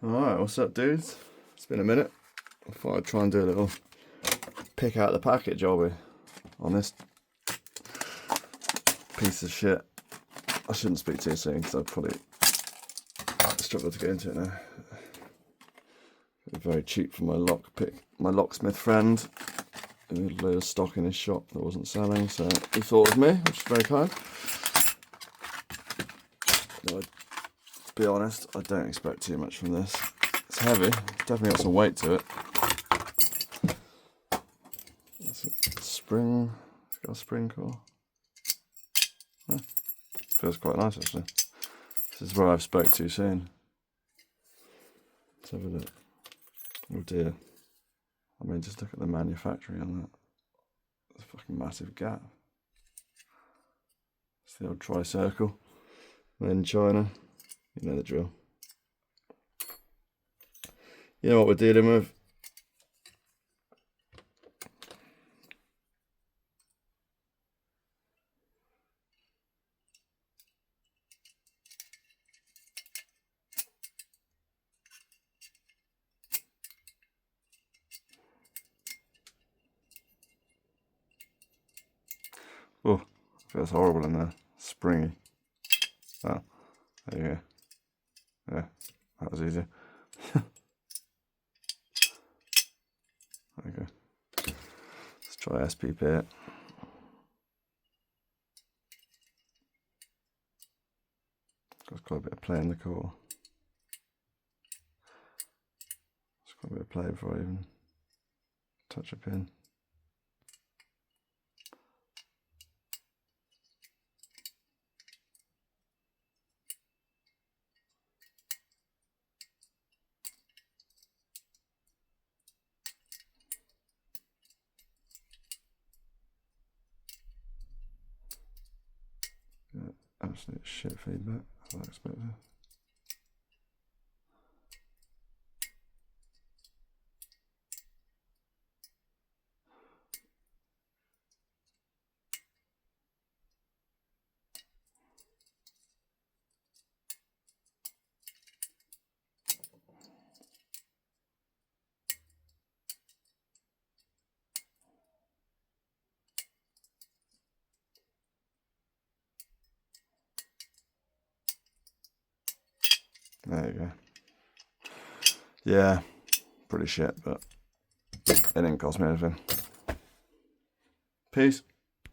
Alright, what's up, dudes? It's been a minute. I thought I'd try and do a little pick out the packet jobby on this piece of shit. I shouldn't speak too soon because I'd probably struggle to get into it now. Very cheap from my locksmith friend who had a load of stock in his shop that wasn't selling, so he thought of me, which is very kind. No, to be honest, I don't expect too much from this. It's heavy, definitely got some weight to it. It's a spring, it's got a spring core. Yeah, feels quite nice actually. This is where I've spoke too soon. Let's have a look. Oh dear. I mean, just look at the manufacturing on that. There's a fucking massive gap. It's the old tri-circle. Made in China. You know the drill. You know what we're dealing with. Oh, feels horrible in there. Springy. Oh, there you go. Yeah, that was easy. Okay. Let's try SPP it. Got quite a bit of play in the core. It's quite a bit of play before I even touch a pin. Yeah, absolute shit feedback, as I expected. There you go. Yeah, pretty shit, but it didn't cost me anything. Peace.